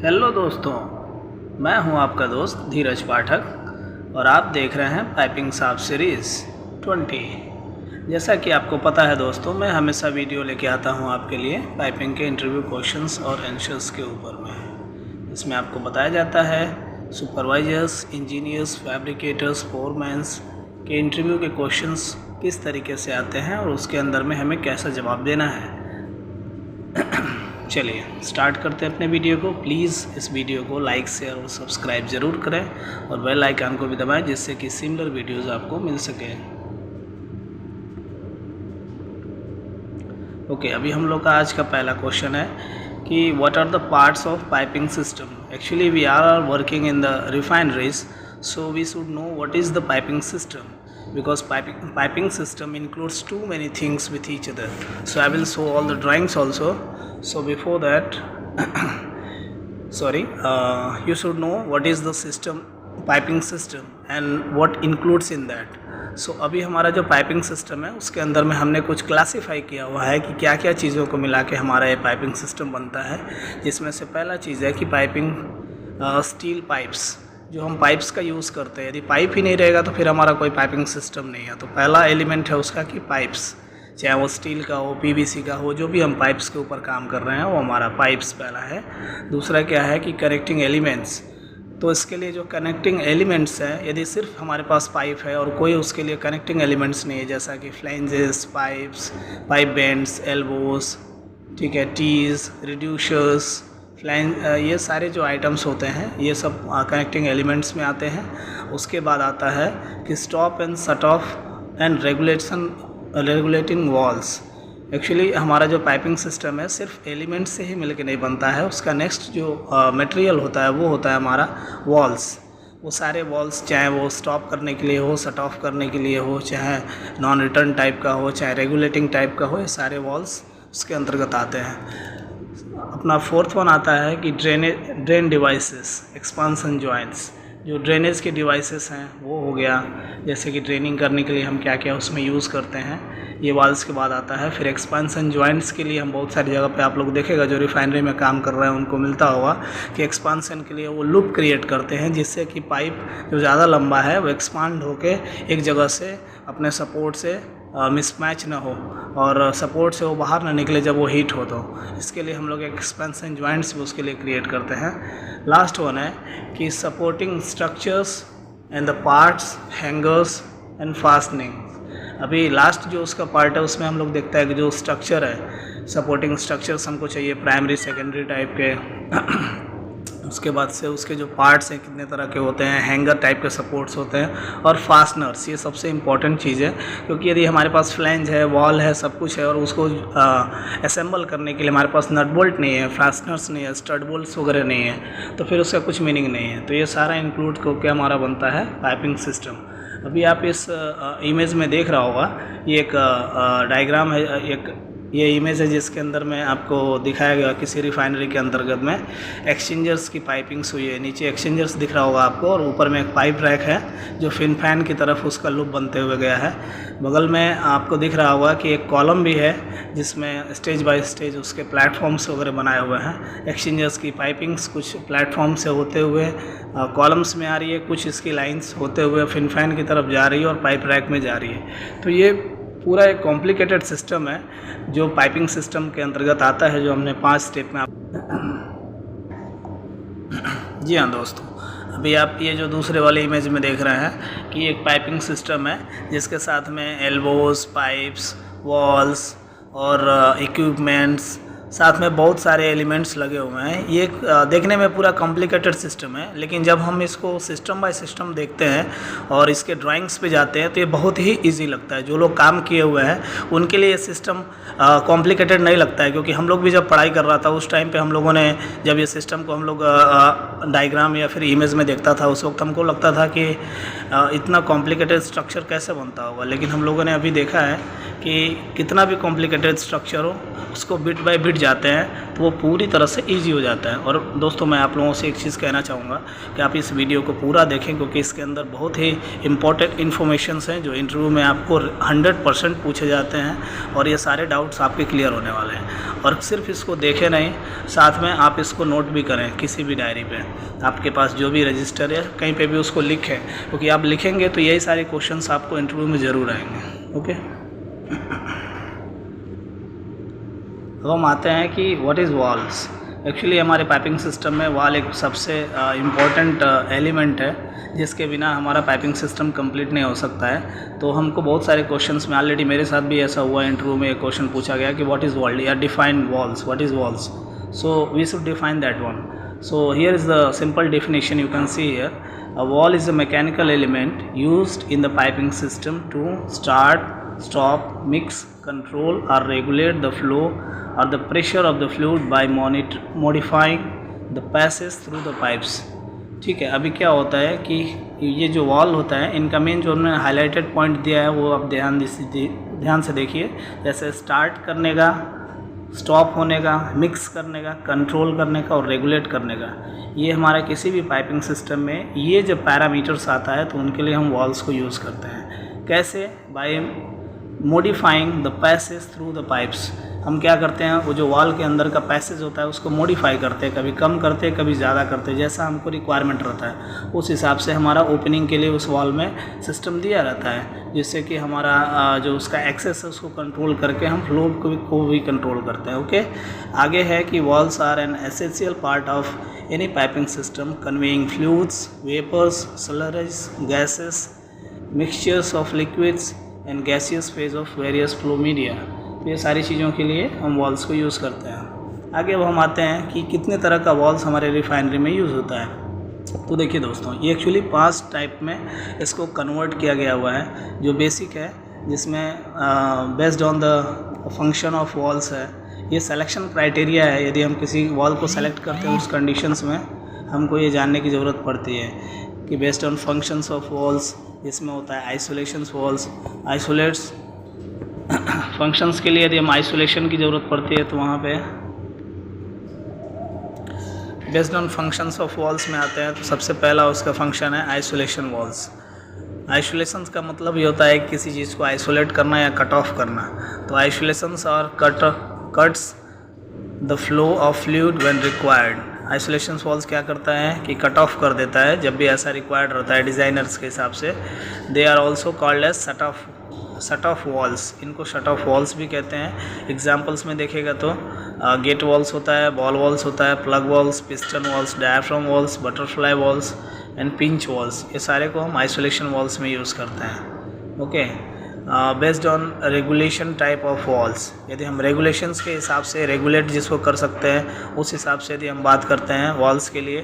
Hello दोस्तों, मैं हूं आपका दोस्त धीरज पाठक और आप देख रहे हैं पाइपिंग साफ सीरीज़ 20। जैसा कि आपको पता है दोस्तों, मैं हमेशा वीडियो लेके आता हूं आपके लिए पाइपिंग के इंटरव्यू क्वेश्चंस और आंसर्स के ऊपर में। इसमें आपको बताया जाता है सुपरवाइजर्स, इंजीनियर्स, फैब्रिकेटर्स, फोरमैन्स के इंटरव्यू के क्वेश्चंस किस तरीके से आते हैं और उसके अंदर में हमें कैसा जवाब देना है। चलिए स्टार्ट करते हैं अपने वीडियो को। प्लीज़ इस वीडियो को लाइक, शेयर और सब्सक्राइब ज़रूर करें और बेल आइकन को भी दबाएं जिससे कि सिमिलर वीडियोज़ आपको मिल सके। ओके, अभी हम लोग का आज का पहला क्वेश्चन है कि what are the parts of piping system. Actually we are working in the refineries, so we should know what is the piping system, because piping system includes too many things with each other. So I will show all the drawings also. So before that you should know what is the system, piping system and what includes in that. So अभी हमारा जो piping system है उसके अंदर में हमने कुछ classify किया हुआ है कि क्या क्या चीज़ों को मिला के हमारा ये पाइपिंग सिस्टम बनता है, जिसमें से पहला चीज़ है कि पाइपिंग स्टील पाइप्स, जो हम पाइप्स का यूज़ करते हैं। यदि पाइप ही नहीं रहेगा तो फिर हमारा कोई पाइपिंग सिस्टम नहीं है। तो पहला एलिमेंट है उसका कि पाइप्स, चाहे वो स्टील का हो, पीवीसी का हो, जो भी हम पाइप्स के ऊपर काम कर रहे हैं वो हमारा पाइप्स पहला है। दूसरा क्या है कि कनेक्टिंग एलिमेंट्स। तो इसके लिए जो कनेक्टिंग एलिमेंट्स हैं, यदि सिर्फ हमारे पास पाइप है और कोई उसके लिए कनेक्टिंग एलिमेंट्स नहीं है, जैसा कि flanges, pipes, pipe bends, elbows, ठीक है, टीज, रिड्यूसर्स, ये सारे जो आइटम्स होते हैं ये सब कनेक्टिंग एलिमेंट्स में आते हैं। उसके बाद आता है कि stop and shut off and regulating walls. Actually हमारा जो पाइपिंग सिस्टम है सिर्फ एलिमेंट्स से ही मिलकर नहीं बनता है। उसका नेक्स्ट जो मटेरियल होता है वो होता है हमारा वॉल्स। वो सारे वॉल्स, चाहे वो स्टॉप करने के लिए हो, शट ऑफ करने के लिए हो, चाहे नॉन रिटर्न टाइप का हो, चाहे रेगुलेटिंग टाइप का हो, ये सारे वॉल्स उसके अंतर्गत आते हैं। अपना फोर्थ वन आता है कि ड्रेन डिवाइसेस, एक्सपांसन जॉइंट्स। जो ड्रेनेज के डिवाइसेस हैं वो हो गया, जैसे कि ड्रेनिंग करने के लिए हम क्या क्या उसमें यूज़ करते हैं, ये वाल्स के बाद आता है। फिर एक्सपांसन जॉइंट्स के लिए हम बहुत सारी जगह पे आप लोग देखेगा जो रिफाइनरी में काम कर रहे हैं उनको मिलता होगा कि एक्सपांसन के लिए वो लूप क्रिएट करते हैं, जिससे कि पाइप जो ज़्यादा लंबा है वो एक्सपांड होके एक जगह से अपने सपोर्ट से मिसमैच ना हो और सपोर्ट से वो बाहर ना निकले जब वो हीट हो। तो इसके लिए हम लोग एक्सपेंशन जॉइंट्स भी उसके लिए क्रिएट करते हैं। लास्ट वन है कि supporting structures and the parts, hangers and fastening. अभी लास्ट जो उसका पार्ट है उसमें हम लोग देखते हैं कि जो स्ट्रक्चर है, सपोर्टिंग स्ट्रक्चर्स हमको चाहिए प्राइमरी, सेकेंडरी टाइप के। उसके बाद से उसके जो पार्ट्स हैं कितने तरह के होते हैं, हैंगर टाइप के सपोर्ट्स होते हैं, और फास्टनर्स। ये सबसे इम्पॉर्टेंट चीज़ है, क्योंकि यदि हमारे पास फ्लैंज है, वॉल है, सब कुछ है और उसको असेंबल करने के लिए हमारे पास नट बोल्ट नहीं है, फास्टनर्स नहीं है, स्टड बोल्ट्स वगैरह नहीं है, तो फिर उसका कुछ मीनिंग नहीं है। तो ये सारा इंक्लूड करके हमारा बनता है पाइपिंग सिस्टम। अभी आप इस इमेज में देख रहा होगा, ये एक डायग्राम है, एक ये इमेज है जिसके अंदर में आपको दिखाया गया किसी रिफाइनरी के अंतर्गत में एक्सचेंजर्स की पाइपिंग्स हुई है। नीचे एक्सचेंजर्स दिख रहा होगा आपको और ऊपर में एक पाइप रैक है जो फिन फैन की तरफ उसका लूप बनते हुए गया है। बगल में आपको दिख रहा होगा कि एक कॉलम भी है जिसमें स्टेज बाय स्टेज उसके प्लेटफॉर्म्स वगैरह बनाए हुए हैं। एक्सचेंजर्स की पाइपिंग्स कुछ प्लेटफॉर्म से होते हुए कॉलम्स में आ रही है, कुछ इसकी लाइन्स होते हुए फिन फैन की तरफ जा रही है और पाइप रैक में जा रही है। तो ये पूरा एक कॉम्प्लिकेटेड सिस्टम है जो पाइपिंग सिस्टम के अंतर्गत आता है, जो हमने 5 स्टेप में जी हाँ दोस्तों, अभी आप ये जो दूसरे वाले इमेज में देख रहे हैं कि एक पाइपिंग सिस्टम है जिसके साथ में एल्बोस, पाइप्स, वॉल्स और इक्विपमेंट्स, साथ में बहुत सारे एलिमेंट्स लगे हुए हैं। ये देखने में पूरा कॉम्प्लिकेटेड सिस्टम है, लेकिन जब हम इसको सिस्टम बाय सिस्टम देखते हैं और इसके ड्राइंग्स पे जाते हैं तो ये बहुत ही इजी लगता है। जो लोग काम किए हुए हैं उनके लिए ये सिस्टम कॉम्प्लिकेटेड नहीं लगता है, क्योंकि हम लोग भी जब पढ़ाई कर रहा था उस टाइम पे हम लोगों ने जब ये सिस्टम को हम लोग डायग्राम या फिर इमेज में देखता था उस वक्त हमको लगता था कि इतना कॉम्प्लिकेटेड स्ट्रक्चर कैसे बनता होगा। लेकिन हम लोगों ने अभी देखा है कि कितना भी कॉम्प्लिकेटेड स्ट्रक्चर हो उसको बिट बाय बिट जाते हैं तो वो पूरी तरह से ईजी हो जाता है। और दोस्तों मैं आप लोगों से एक चीज़ कहना चाहूँगा कि आप इस वीडियो को पूरा देखें, क्योंकि इसके अंदर बहुत ही इंपॉर्टेंट इन्फॉर्मेशंस हैं जो इंटरव्यू में आपको 100% पूछे जाते हैं और ये सारे डाउट्स आपके क्लियर होने वाले हैं। और सिर्फ इसको देखें नहीं, साथ में आप इसको नोट भी करें किसी भी डायरी पे, आपके पास जो भी रजिस्टर है कहीं पे भी उसको लिखें, क्योंकि आप लिखेंगे तो यही सारे क्वेश्चंस आपको इंटरव्यू में ज़रूर आएंगे। ओके, अब हम आते हैं कि व्हाट इज़ वॉल्स। एक्चुअली हमारे पाइपिंग सिस्टम में वॉल एक सबसे इम्पॉर्टेंट एलिमेंट है जिसके बिना हमारा पाइपिंग सिस्टम कंप्लीट नहीं हो सकता है। तो हमको बहुत सारे क्वेश्चंस में, ऑलरेडी मेरे साथ भी ऐसा हुआ इंटरव्यू में, एक क्वेश्चन पूछा गया कि व्हाट इज़ वॉल या define valves, what is valves, so we should define that one. So here is the simple definition you can see here. A wall is a mechanical element used in the piping system to start, stop, mix, control or regulate the flow or the pressure of the fluid by modifying the passage through the pipes। ठीक है, अभी क्या होता है कि ये जो wall होता है, इनका मेन जो उन्होंने हाईलाइटेड पॉइंट दिया है वो आप ध्यान से देखिए। जैसे स्टार्ट करने का, स्टॉप होने का, मिक्स करने का, कंट्रोल करने का और रेगुलेट करने का, ये हमारा किसी भी पाइपिंग सिस्टम में ये जब पैरामीटर्स आता है तो उनके लिए हम वॉल्स को यूज़ करते हैं। कैसे? By modifying the passage through the pipes. हम क्या करते हैं, वो जो वॉल के अंदर का पैसेज होता है उसको मॉडिफाई करते हैं, कभी कम करते हैं कभी ज़्यादा करते हैं, जैसा हमको रिक्वायरमेंट रहता है उस हिसाब से हमारा ओपनिंग के लिए उस वॉल में सिस्टम दिया रहता है, जिससे कि हमारा जो उसका एक्सेस है उसको कंट्रोल करके हम फ्लो को भी कंट्रोल करते हैं। ओके, आगे है कि valves are an essential part of any piping system conveying fluids, vapours, slurries, gases, mixtures of liquids and gaseous phase of various flow media. तो ये सारी चीज़ों के लिए हम वॉल्स को यूज़ करते हैं। आगे अब हम आते हैं कि कितने तरह का वॉल्स हमारे रिफाइनरी में यूज़ होता है। तो देखिए दोस्तों, ये एक्चुअली 5 टाइप में इसको कन्वर्ट किया गया हुआ है। जो बेसिक है, जिसमें based on the function of walls है, ये सिलेक्शन क्राइटेरिया है। यदि हम किसी वॉल को सेलेक्ट करते हैं उस कंडीशंस में हमको ये जानने की ज़रूरत पड़ती है कि based on functions of walls, इसमें होता है आइसोलेशंस वॉल्स, आइसोलेट्स। फंक्शंस के लिए यदि हम आइसोलेशन की ज़रूरत पड़ती है तो वहाँ पे based on functions of walls में आते हैं। तो सबसे पहला उसका फंक्शन है आइसोलेशन वॉल्स। आइसोलेशंस का मतलब ये होता है कि किसी चीज़ को आइसोलेट करना या कट ऑफ करना। तो आइसोलेशंस और cuts the flow of fluid when required. Isolation walls क्या करता है कि कट ऑफ कर देता है जब भी ऐसा रिक्वायर्ड रहता है डिज़ाइनर्स के हिसाब से। They are also called as shut off valves. इनको शट ऑफ वॉल्स भी कहते हैं। एग्जाम्पल्स में देखेगा तो गेट वॉल्स होता है, बॉल वॉल्स होता है, plug walls, piston walls, diaphragm walls, butterfly walls and pinch walls. ये सारे को हम आइसोलेशन वॉल्स में यूज़ करते हैं। Okay, based on regulation type of walls. यदि हम रेगुलेशंस के हिसाब से रेगुलेट जिसको कर सकते हैं उस हिसाब से यदि हम बात करते हैं वॉल्स के लिए,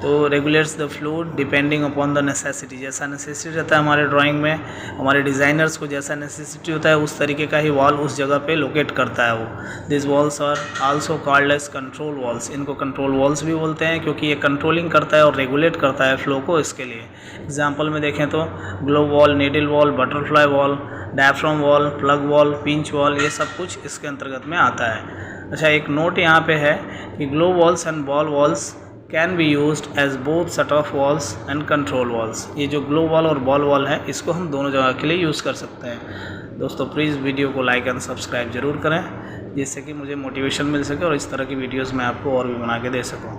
तो regulates the fluid depending upon the necessity. जैसा नेसेसिटी रहता है हमारे ड्राइंग में, हमारे डिज़ाइनर्स को जैसा नेसेसिटी होता है उस तरीके का ही वॉल उस जगह पे लोकेट करता है वो। This valves are also called as control valves. इनको कंट्रोल वॉल्स भी बोलते हैं क्योंकि ये कंट्रोलिंग करता है और रेगुलेट करता है फ्लो को। इसके लिए एग्जाम्पल में देखें तो globe wall, needle wall, butterfly wall, diaphragm wall, plug wall, pinch wall, ये सब कुछ इसके अंतर्गत में आता है। अच्छा, एक नोट यहाँ पे है कि globe valves and ball valves can be used as both shut off valves and control valves. ये जो ग्लोब वॉल और बॉल वॉल है इसको हम दोनों जगह के लिए यूज़ कर सकते हैं। दोस्तों प्लीज़ वीडियो को लाइक एंड सब्सक्राइब जरूर करें, जिससे कि मुझे मोटिवेशन मिल सके और इस तरह की वीडियोज़ मैं आपको और भी बना के दे सकूँ।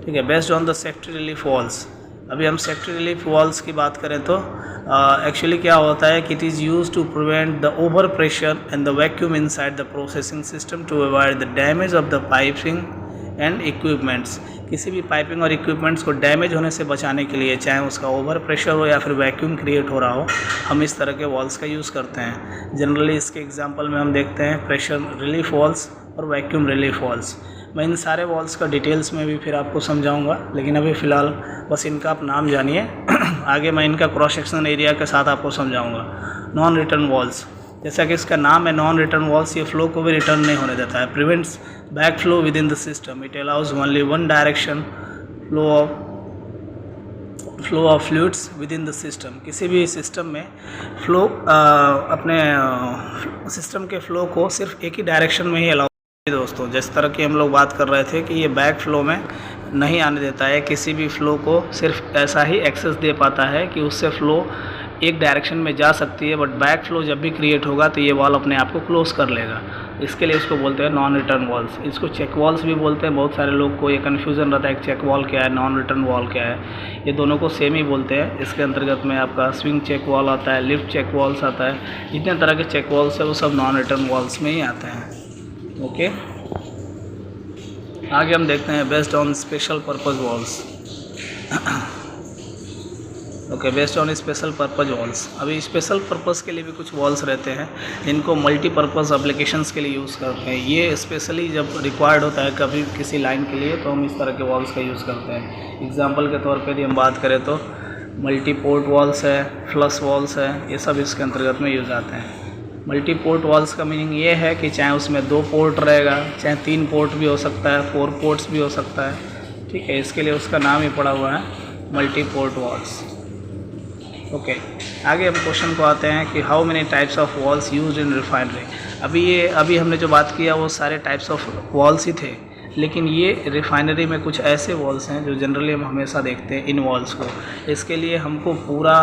ठीक है, based on the safety relief walls. अभी हम सेफ्टी रिलीफ वॉल्स की बात करें तो एक्चुअली क्या होता है कि it is use to prevent the over pressure and the vacuum inside the processing system to avoid the damage of the piping and equipments. किसी भी पाइपिंग और इक्विपमेंट्स को डैमेज होने से बचाने के लिए, चाहे उसका ओवर प्रेशर हो या फिर वैक्यूम क्रिएट हो रहा हो, हम इस तरह के वॉल्स का यूज़ करते हैं। जनरली इसके एग्जांपल में हम देखते हैं प्रेशर रिलीफ वॉल्स और वैक्यूम रिलीफ वॉल्स। मैं इन सारे वॉल्स का डिटेल्स में भी फिर आपको समझाऊंगा, लेकिन अभी फ़िलहाल बस इनका आप नाम जानिए। आगे मैं इनका क्रॉस सेक्शन एरिया के साथ आपको समझाऊंगा। नॉन रिटर्न वॉल्स, जैसा कि इसका नाम है नॉन रिटर्न वॉल्स, ये फ्लो को भी रिटर्न नहीं होने देता है। Prevents back flow with in the system. It allows only one direction flow of fluids with in the system. किसी भी सिस्टम में फ्लो अपने सिस्टम के फ्लो को सिर्फ एक ही डायरेक्शन में ही अलाउ दोस्तों, जिस तरह की हम लोग बात कर रहे थे कि ये बैक फ्लो में नहीं आने देता है, किसी भी फ्लो को सिर्फ ऐसा ही एक्सेस दे पाता है कि उससे फ्लो एक डायरेक्शन में जा सकती है, बट बैक फ्लो जब भी क्रिएट होगा तो ये वॉल अपने आप को क्लोज कर लेगा। इसके लिए इसको बोलते हैं नॉन रिटर्न वॉल्स। इसको चेक वॉल्स भी बोलते हैं। बहुत सारे लोग को ये कन्फ्यूज़न रहता है कि चेक वॉल क्या है, नॉन रिटर्न वॉल क्या है। ये दोनों को सेम ही बोलते हैं। इसके अंतर्गत में आपका स्विंग चेक वॉल आता है, लिफ्ट चेक वॉल्स आता है। जितने तरह के चेक वॉल्स है वो सब नॉन रिटर्न वॉल्स में ही आते हैं। ओके, आगे हम देखते हैं based on special purpose walls. Okay, based on special purpose walls. अभी स्पेशल पर्पज़ के लिए भी कुछ वॉल्स रहते हैं जिनको मल्टीपर्पज़ एप्लीकेशंस के लिए यूज़ करते हैं। ये स्पेशली जब रिक्वायर्ड होता है कभी किसी लाइन के लिए तो हम इस तरह के वॉल्स का यूज़ करते हैं। एग्जांपल के तौर पे यदि हम बात करें तो मल्टी पोर्ट वॉल्स है, फ्लश वॉल्स है, ये सब इसके अंतर्गत में यूज़ आते हैं। मल्टी पोर्ट वॉल्स का मीनिंग ये है कि चाहे उसमें 2 पोर्ट रहेगा, चाहे 3 पोर्ट भी हो सकता है, 4 पोर्ट्स भी हो सकता है। ठीक है, इसके लिए उसका नाम ही पड़ा हुआ है मल्टी पोर्ट वॉल्स। ओके, आगे हम क्वेश्चन को आते हैं कि how many types of walls used in refinery. अभी हमने जो बात किया वो सारे टाइप्स ऑफ वॉल्स ही थे, लेकिन ये रिफाइनरी में कुछ ऐसे वॉल्स हैं जो जनरली हम हमेशा देखते हैं इन वॉल्स को। इसके लिए हमको पूरा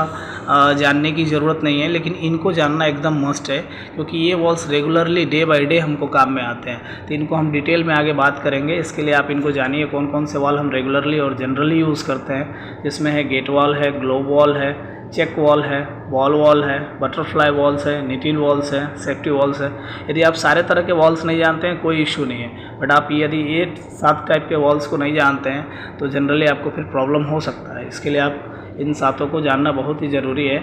जानने की ज़रूरत नहीं है, लेकिन इनको जानना एकदम मस्ट है क्योंकि ये walls regularly day by day हमको काम में आते हैं। तो इनको हम डिटेल में आगे बात करेंगे। इसके लिए आप इनको जानिए कौन कौन से वॉल हम रेगुलरली और जनरली यूज़ करते हैं, जिसमें है गेट वॉल है, ग्लोब वॉल है, चेक वॉल है, वॉल है, बटरफ्लाई वॉल्स है, निटिल वॉल्स है, सेफ्टी वॉल्स है। यदि आप सारे तरह के वॉल्स नहीं जानते हैं कोई इशू नहीं है, बट आप यदि ये 7 टाइप के वॉल्स को नहीं जानते हैं तो जनरली आपको फिर प्रॉब्लम हो सकता है। इसके लिए आप इन 7 को जानना बहुत ही ज़रूरी है।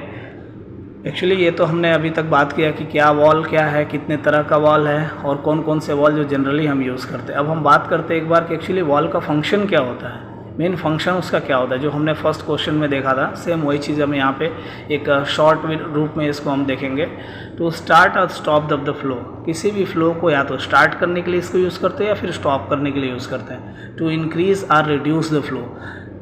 एक्चुअली ये तो हमने अभी तक बात किया कि क्या वॉल क्या है, कितने तरह का वॉल है और कौन कौन से वॉल जो जनरली हम यूज़ करते हैं। अब हम बात करते हैं एक बार कि एक्चुअली वॉल का फंक्शन क्या होता है, मेन फंक्शन उसका क्या होता है। जो हमने फर्स्ट क्वेश्चन में देखा था सेम वही चीज़ हम यहाँ पे एक शॉर्ट रूप में इसको हम देखेंगे। टू स्टार्ट और स्टॉप द फ्लो, किसी भी फ्लो को या तो स्टार्ट करने के लिए इसको यूज़ करते हैं या फिर स्टॉप करने के लिए यूज़ करते हैं। टू इंक्रीज़ और रिड्यूस द फ्लो,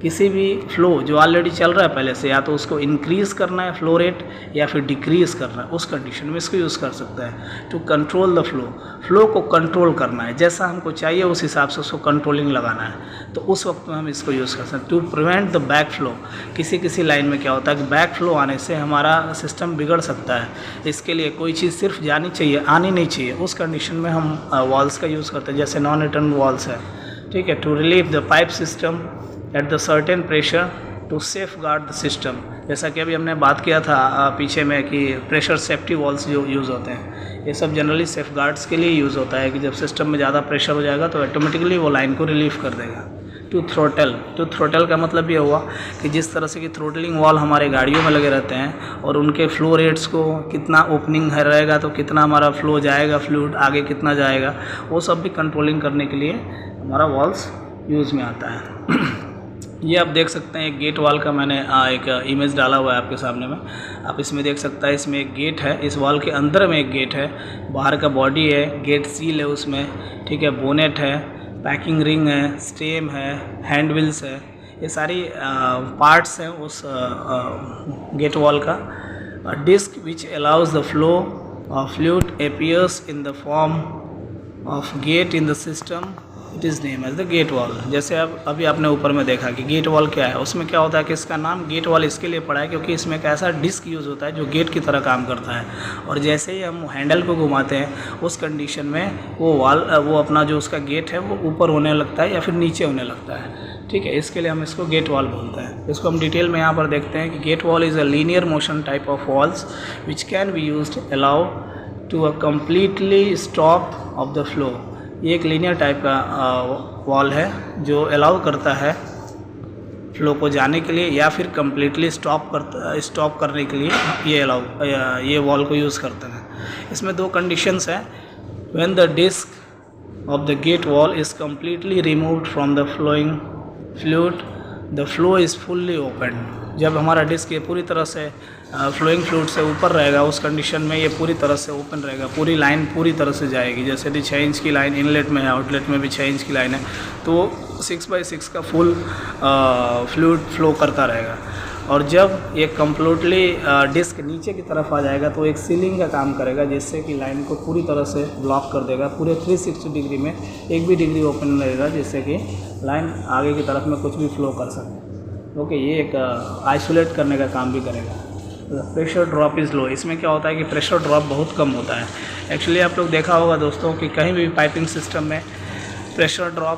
किसी भी फ्लो जो ऑलरेडी चल रहा है पहले से, या तो उसको इंक्रीज़ करना है फ्लो रेट या फिर डिक्रीज़ करना है, उस कंडीशन में इसको यूज़ कर सकता है। To control the flow, flow को कंट्रोल करना है, जैसा हमको चाहिए उस हिसाब से उसको कंट्रोलिंग लगाना है, तो उस वक्त में हम इसको यूज़ कर सकते हैं। To prevent the back flow, किसी लाइन में क्या होता है कि बैक फ्लो आने से हमारा सिस्टम बिगड़ सकता है। इसके लिए कोई चीज़ सिर्फ जानी चाहिए, आनी नहीं चाहिए, उस कंडीशन में हम वॉल्स का यूज़ करते हैं, जैसे नॉन रिटर्न वॉल्स है। ठीक है, to relieve the pipe system at the certain pressure to safeguard the system, जैसा कि अभी हमने बात किया था पीछे में कि प्रेशर सेफ्टी वॉल्स जो यूज़ होते हैं, ये सब जनरली सेफ गार्ड्स के लिए यूज़ होता है कि जब सिस्टम में ज़्यादा प्रेशर हो जाएगा तो ऑटोमेटिकली वो लाइन को रिलीव कर देगा। टू थ्रोटल का मतलब ये हुआ कि जिस तरह से कि थ्रोटलिंग वॉल हमारे गाड़ियों में लगे रहते हैं और उनके फ्लो रेट्स को कितना ओपनिंग है रहेगा तो कितना हमारा फ्लो जाएगा, फ्लूइड आगे कितना जाएगा, वो सब भी कंट्रोलिंग करने के लिए हमारा वॉल्स यूज़ में आता है। ये आप देख सकते हैं एक गेट वॉल का मैंने एक इमेज डाला हुआ है आपके सामने में। आप इसमें देख सकते हैं इसमें एक गेट है, इस वॉल के अंदर में एक गेट है, बाहर का बॉडी है, गेट सील है उसमें, ठीक है, बोनेट है, पैकिंग रिंग है, स्टेम है, हैंड व्हील्स है, ये सारी पार्ट्स हैं उस गेट वॉल का। Disc which allows the flow of fluid appears in the form of gate in the system, it is name as the gate valve. जैसे अब अभी आपने ऊपर में देखा कि गेट वॉल क्या है, उसमें क्या होता है कि इसका नाम गेट वॉल इसके लिए पड़ा है क्योंकि इसमें एक ऐसा डिस्क यूज़ होता है जो गेट की तरह काम करता है, और जैसे ही हम हैंडल को घुमाते हैं उस कंडीशन में वो अपना जो उसका गेट है वो ऊपर होने लगता है या फिर नीचे होने लगता है। ठीक है, इसके लिए हम इसको गेट वॉल बोलते हैं। इसको हम डिटेल में यहाँ पर देखते हैं कि gate valve is a linear motion type of valves which can be used allow to a completely stop off the flow. ये एक लीनियर टाइप का वॉल है जो अलाउ करता है फ्लो को जाने के लिए या फिर कम्प्लीटली स्टॉप करने के लिए ये वॉल को यूज़ करते हैं। इसमें 2 कंडीशंस हैं। When the disc of the gate valve is completely removed from the flowing fluid the flow is fully open. जब हमारा डिस्क ये पूरी तरह से फ्लोइंग फ्लूइड से ऊपर रहेगा उस कंडीशन में ये पूरी तरह से ओपन रहेगा, पूरी लाइन पूरी तरह से जाएगी। जैसे यदि 6 इंच की लाइन इनलेट में है, आउटलेट में भी 6 इंच की लाइन है, तो 6x6 का फुल फ्लूइड फ्लो करता रहेगा। और जब ये कम्प्लीटली डिस्क नीचे की तरफ आ जाएगा तो एक सीलिंग का काम करेगा, जिससे कि लाइन को पूरी तरह से ब्लॉक कर देगा। पूरे 360 डिग्री में एक भी डिग्री ओपन नहीं रहेगा, जिससे कि लाइन आगे की तरफ में कुछ भी फ्लो कर सके। ओके, ये एक आइसोलेट करने का काम भी करेगा। प्रेशर ड्रॉप इज़ लो, इसमें क्या होता है कि प्रेशर ड्रॉप बहुत कम होता है। एक्चुअली आप लोग देखा होगा दोस्तों कि कहीं भी पाइपिंग सिस्टम में प्रेशर ड्रॉप